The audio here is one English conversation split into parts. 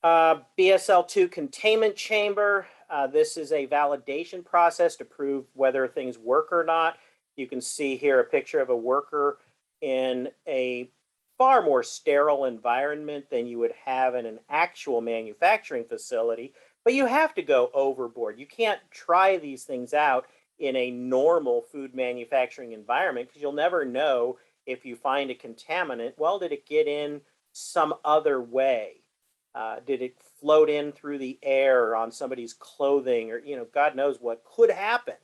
BSL-2 containment chamber. This is a validation process to prove whether things work or not. You can see here a picture of a worker in a far more sterile environment than you would have in an actual manufacturing facility, but you have to go overboard. You can't try these things out in a normal food manufacturing environment because you'll never know if you find a contaminant. Well, did it get in some other way? Did it float in through the air or on somebody's clothing, or God knows what could happen.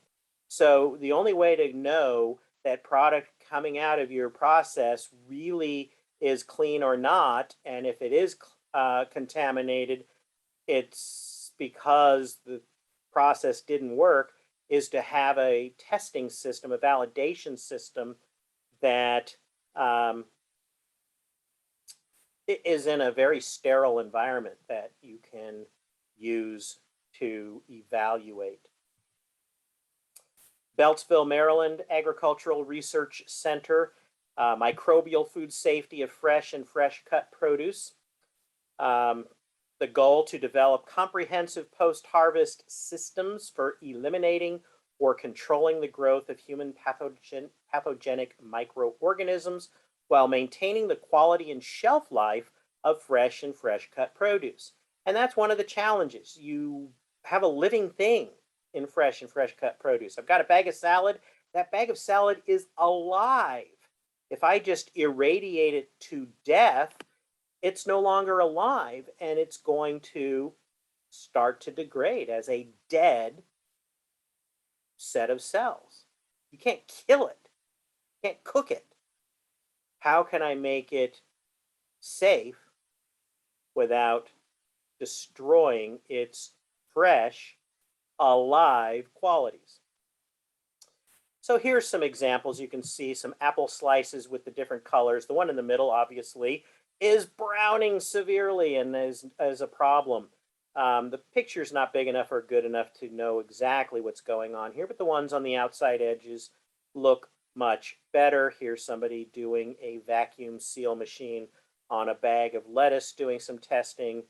So the only way to know that product coming out of your process really is clean or not, and if it is contaminated, it's because the process didn't work, is to have a testing system, a validation system that is in a very sterile environment that you can use to evaluate. Beltsville, Maryland Agricultural Research Center, microbial food safety of fresh and fresh cut produce. The goal to develop comprehensive post-harvest systems for eliminating or controlling the growth of human pathogenic microorganisms while maintaining the quality and shelf life of fresh and fresh cut produce. And that's one of the challenges. You have a living thing in fresh and fresh cut produce. I've got a bag of salad. That bag of salad is alive. If I just irradiate it to death, it's no longer alive, and it's going to start to degrade as a dead set of cells. You can't kill it. You can't cook it. How can I make it safe without destroying its fresh, alive qualities? So here's some examples. You can see some apple slices with the different colors. The one in the middle, obviously, is browning severely and is a problem. The picture's not big enough or good enough to know exactly what's going on here, but the ones on the outside edges look much better. Here's somebody doing a vacuum seal machine on a bag of lettuce doing some testing.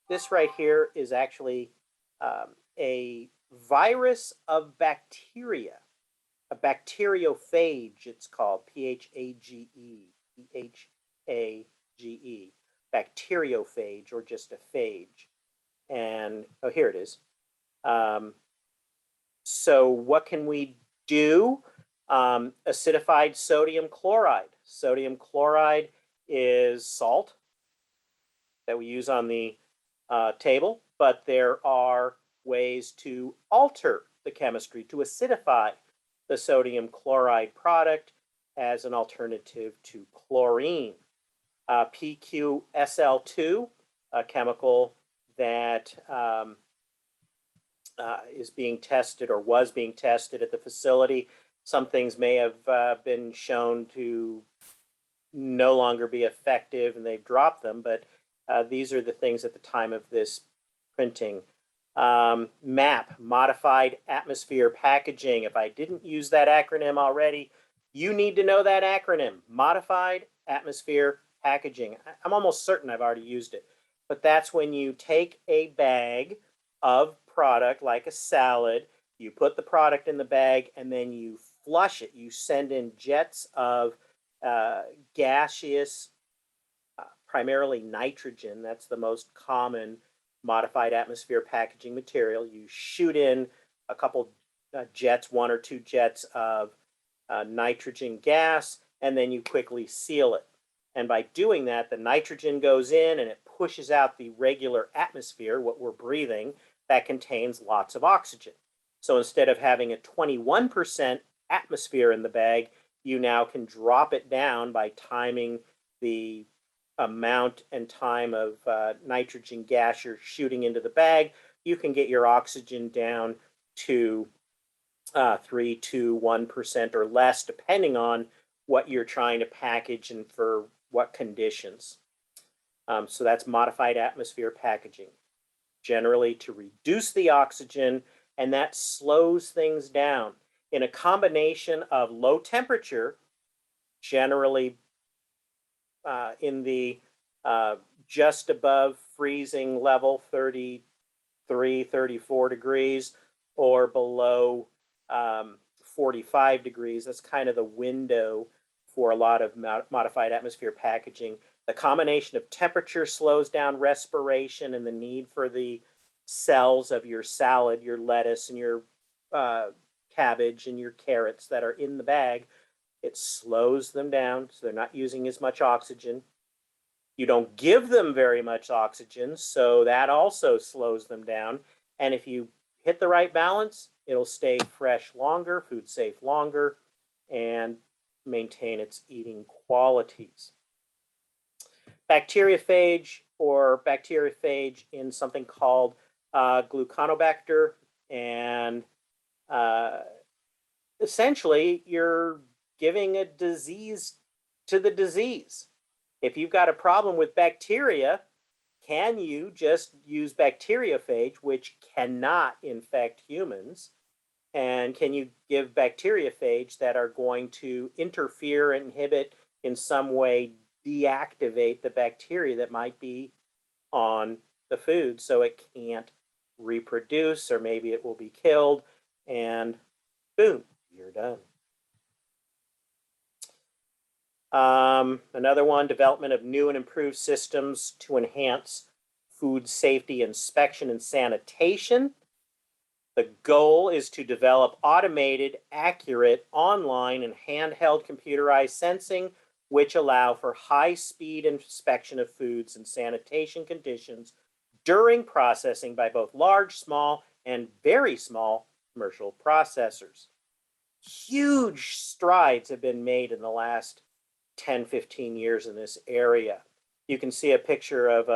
This right here is actually a virus of bacteria, a bacteriophage, it's called, P-H-A-G-E, P-H-A-G-E, bacteriophage, or just a phage. And, oh, here it is. So what can we do? Acidified sodium chloride. Sodium chloride is salt that we use on the table, but there are ways to alter the chemistry to acidify the sodium chloride product as an alternative to chlorine. PQSL2, a chemical that is being tested or was being tested at the facility. Some things may have been shown to no longer be effective and they've dropped them, but these are the things at the time of this printing. MAP, Modified Atmosphere Packaging. If I didn't use that acronym already, you need to know that acronym, Modified Atmosphere Packaging. I'm almost certain I've already used it, but that's when you take a bag of product like a salad, you put the product in the bag, and then you flush it. You send in jets of gaseous, primarily nitrogen. That's the most common modified atmosphere packaging material. You shoot in a couple jets, one or two jets of nitrogen gas, and then you quickly seal it. And by doing that, the nitrogen goes in and it pushes out the regular atmosphere, what we're breathing, that contains lots of oxygen. So instead of having a 21% atmosphere in the bag, you now can drop it down by timing the amount and time of nitrogen gas you're shooting into the bag. You can get your oxygen down to 3 to 1% or less, depending on what you're trying to package and for what conditions. So that's modified atmosphere packaging, generally to reduce the oxygen, and that slows things down. In a combination of low temperature, generally in the just above freezing level, 33, 34 degrees, or below 45 degrees. That's kind of the window for a lot of modified atmosphere packaging. The combination of temperature slows down respiration and the need for the cells of your salad, your lettuce, and your cabbage and your carrots that are in the bag. It slows them down, so they're not using as much oxygen. You don't give them very much oxygen, so that also slows them down. And if you hit the right balance, it'll stay fresh longer, food safe longer, and maintain its eating qualities. Bacteriophage, or bacteriophage in something called gluconobacter, and essentially you're giving a disease to the disease. If you've got a problem with bacteria, can you just use bacteriophage, which cannot infect humans? And can you give bacteriophage that are going to interfere, inhibit, in some way deactivate the bacteria that might be on the food so it can't reproduce, or maybe it will be killed, and boom, you're done. Another one, development of new and improved systems to enhance food safety inspection and sanitation. The goal is to develop automated, accurate, online, and handheld computerized sensing, which allow for high-speed inspection of foods and sanitation conditions during processing by both large, small, and very small commercial processors. Huge strides have been made in the last 10, 15 years in this area. You can see a picture of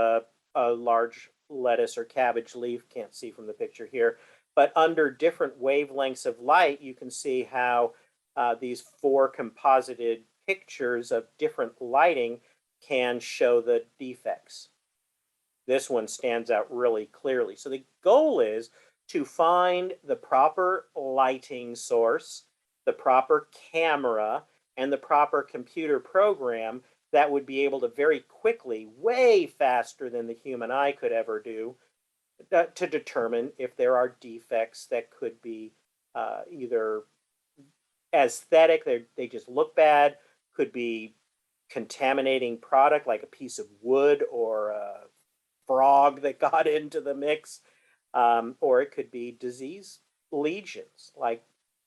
a large lettuce or cabbage leaf, can't see from the picture here, but under different wavelengths of light, you can see how these 4 composited pictures of different lighting can show the defects. This one stands out really clearly. So the goal is to find the proper lighting source, the proper camera, and the proper computer program that would be able to very quickly, way faster than the human eye could ever do, to determine if there are defects that could be either aesthetic, they just look bad, could be contaminating product like a piece of wood or a frog that got into the mix, or it could be disease lesions like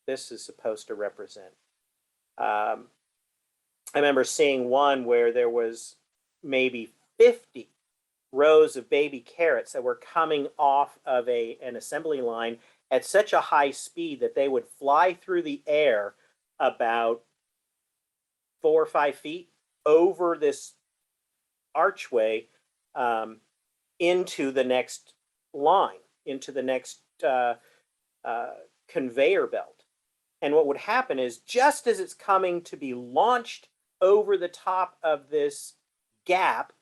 this is supposed to represent. I remember seeing one where there was maybe 50 rows of baby carrots that were coming off of an assembly line at such a high speed that they would fly through the air about 4 or 5 feet over this archway into the next line, into the next conveyor belt. And what would happen is, just as it's coming to be launched over the top of this gap,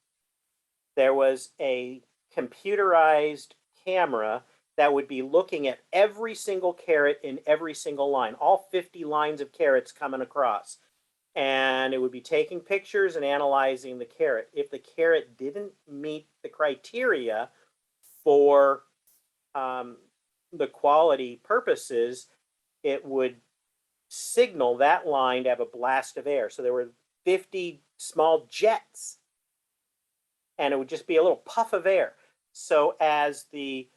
there was a computerized camera that would be looking at every single carrot in every single line, all 50 lines of carrots coming across. And it would be taking pictures and analyzing the carrot. If the carrot didn't meet the criteria for the quality purposes, it would signal that line to have a blast of air. So there were 50 small jets, and it would just be a little puff of air. So as the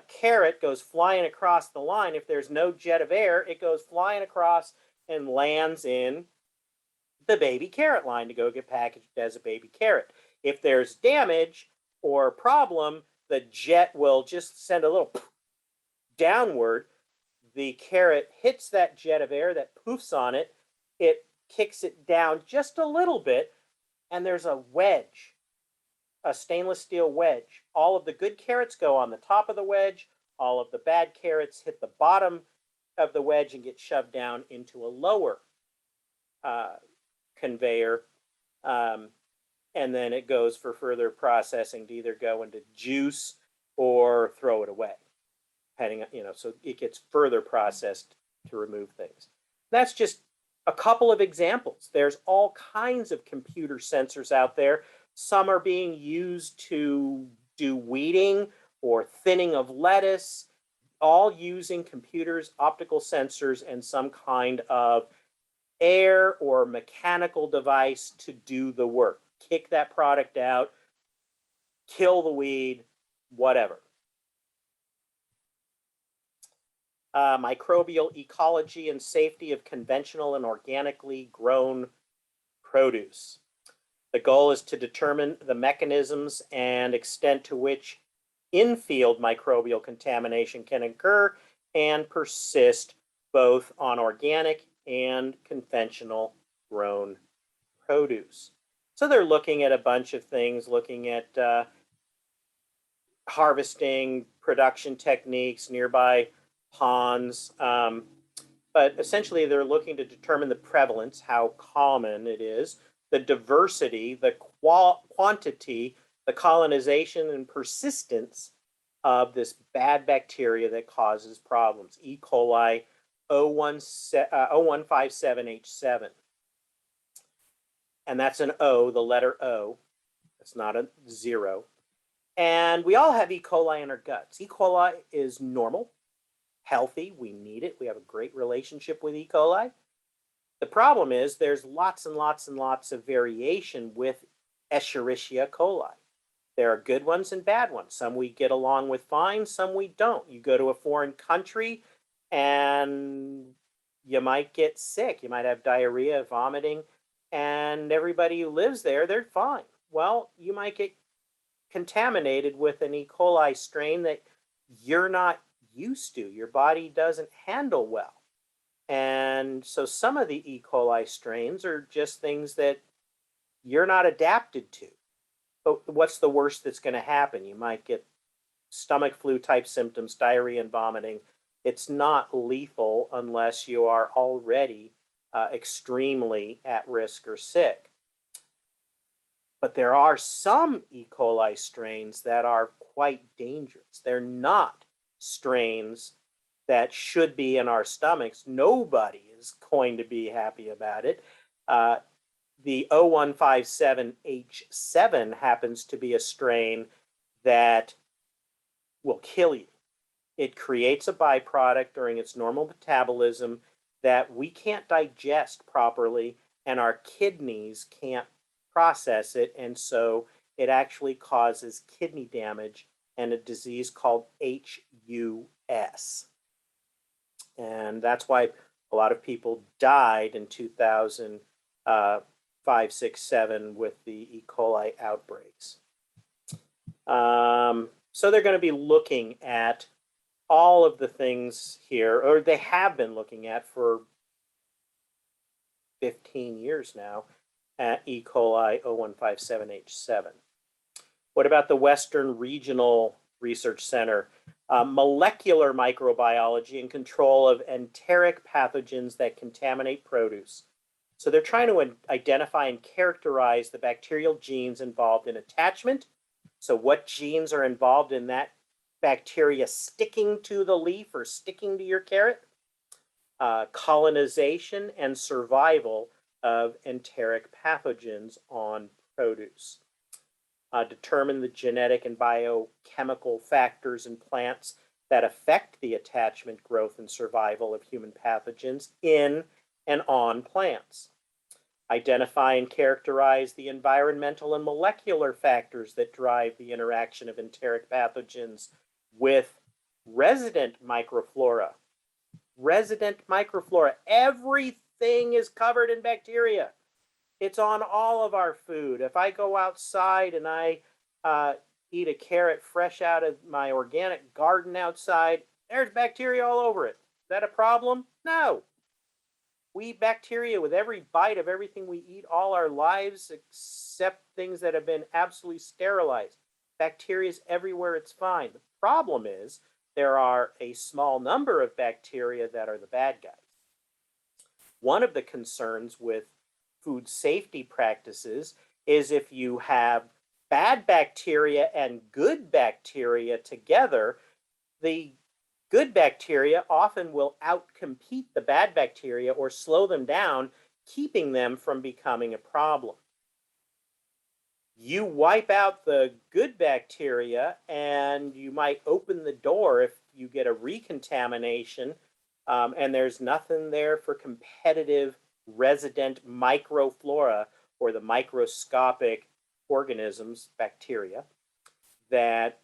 carrot goes flying across the line, if there's no jet of air, it goes flying across and lands in the baby carrot line to go get packaged as a baby carrot. If there's damage or problem, the jet will just send a little downward. The carrot hits that jet of air that poofs on it. It kicks it down just a little bit, and there's a wedge, a stainless steel wedge. All of the good carrots go on the top of the wedge. All of the bad carrots hit the bottom of the wedge and get shoved down into a lower conveyor. And then it goes for further processing to either go into juice or throw it away. So it gets further processed to remove things. That's just a couple of examples. There's all kinds of computer sensors out there Some are being used to do weeding or thinning of lettuce, all using computers, optical sensors, and some kind of air or mechanical device to do the work. Kick that product out, kill the weed, whatever. Microbial ecology and safety of conventional and organically grown produce. The goal is to determine the mechanisms and extent to which in-field microbial contamination can occur and persist both on organic and conventional grown produce. So they're looking at a bunch of things, looking at harvesting, production techniques, nearby ponds. But essentially, they're looking to determine the prevalence, how common it is, the diversity, the quantity, the colonization and persistence of this bad bacteria that causes problems. E. coli 0157H7. And that's an O, the letter O. It's not a zero. And we all have E. coli in our guts. E. coli is normal, healthy. We need it. We have a great relationship with E. coli. The problem is there's lots and lots and lots of variation with Escherichia coli. There are good ones and bad ones. Some we get along with fine, some we don't. You go to a foreign country and you might get sick. You might have diarrhea, vomiting, and everybody who lives there, they're fine. Well, you might get contaminated with an E. coli strain that you're not used to. Your body doesn't handle well. And so some of the E. coli strains are just things that you're not adapted to. But what's the worst that's going to happen? You might get stomach flu type symptoms, diarrhea and vomiting. It's not lethal unless you are already extremely at risk or sick. But there are some E. coli strains that are quite dangerous. They're not strains that should be in our stomachs. Nobody is going to be happy about it. The 0157H7 happens to be a strain that will kill you. It creates a byproduct during its normal metabolism that we can't digest properly, and our kidneys can't process it, and so it actually causes kidney damage and a disease called HUS. And that's why a lot of people died in 2005, 6, 7 with the E. coli outbreaks. So they're going to be looking at all of the things here, or they have been looking at for 15 years now, at E. coli 0157H7. What about the Western Regional Research Center? Molecular microbiology and control of enteric pathogens that contaminate produce. So they're trying to identify and characterize the bacterial genes involved in attachment. So what genes are involved in that bacteria sticking to the leaf or sticking to your carrot? Colonization and survival of enteric pathogens on produce. Determine the genetic and biochemical factors in plants that affect the attachment, growth, and survival of human pathogens in and on plants. Identify and characterize the environmental and molecular factors that drive the interaction of enteric pathogens with resident microflora. Resident microflora. Everything is covered in bacteria. It's on all of our food. If I go outside and I eat a carrot fresh out of my organic garden outside, there's bacteria all over it. Is that a problem? No. We eat bacteria with every bite of everything we eat all our lives, except things that have been absolutely sterilized. Bacteria is everywhere, it's fine. The problem is there are a small number of bacteria that are the bad guys. One of the concerns with food safety practices is if you have bad bacteria and good bacteria together, the good bacteria often will outcompete the bad bacteria or slow them down, keeping them from becoming a problem. You wipe out the good bacteria and you might open the door if you get a recontamination, and there's nothing there for competitive resident microflora or the microscopic organisms, bacteria, that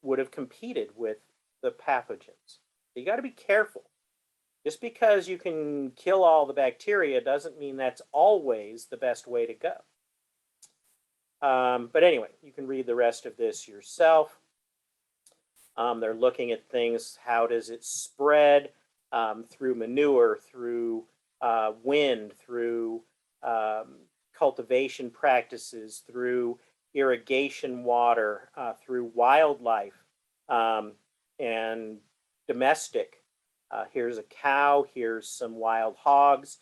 would have competed with the pathogens. So you got to be careful. Just because you can kill all the bacteria doesn't mean that's always the best way to go. But anyway, you can read the rest of this yourself. They're looking at things, how does it spread through manure, through wind, through cultivation practices, through irrigation water, through wildlife, and domestic. Here's a cow, here's some wild hogs,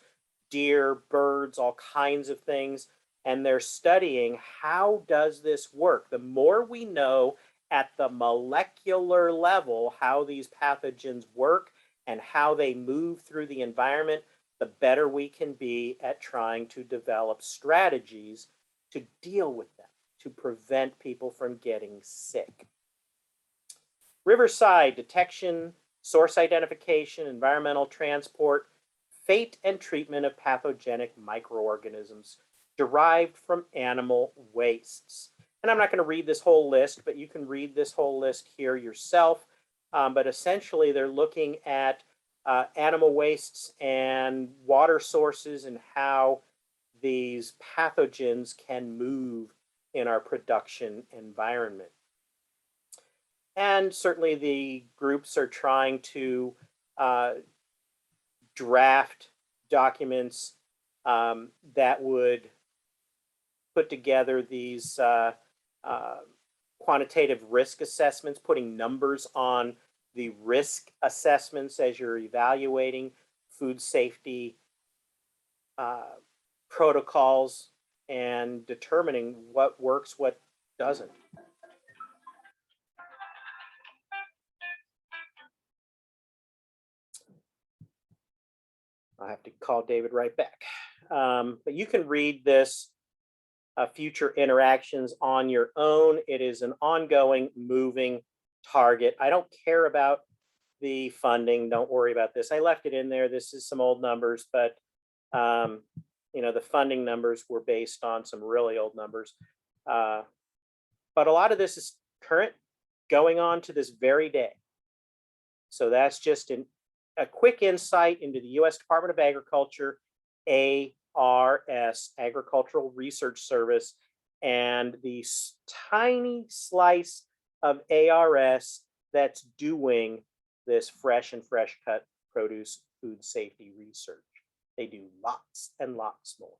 deer, birds, all kinds of things. And they're studying, how does this work? The more we know at the molecular level how these pathogens work and how they move through the environment, the better we can be at trying to develop strategies to deal with them, to prevent people from getting sick. Riverside: detection, source identification, environmental transport, fate and treatment of pathogenic microorganisms derived from animal wastes. And I'm not going to read this whole list, but you can read this whole list here yourself. But essentially, they're looking at animal wastes and water sources and how these pathogens can move in our production environment. And certainly the groups are trying to draft documents that would put together these quantitative risk assessments, putting numbers on the risk assessments as you're evaluating food safety protocols and determining what works, what doesn't. I have to call David right back. But you can read this future interactions on your own. It is an ongoing, moving target. I don't care about the funding. Don't worry about this. I left it in there. This is some old numbers, but you know, the funding numbers were based on some really old numbers. But a lot of this is current, going on to this very day. So that's just a quick insight into the U.S. Department of Agriculture, ARS, Agricultural Research Service, and the tiny slice of ARS that's doing this fresh and fresh cut produce food safety research. They do lots and lots more.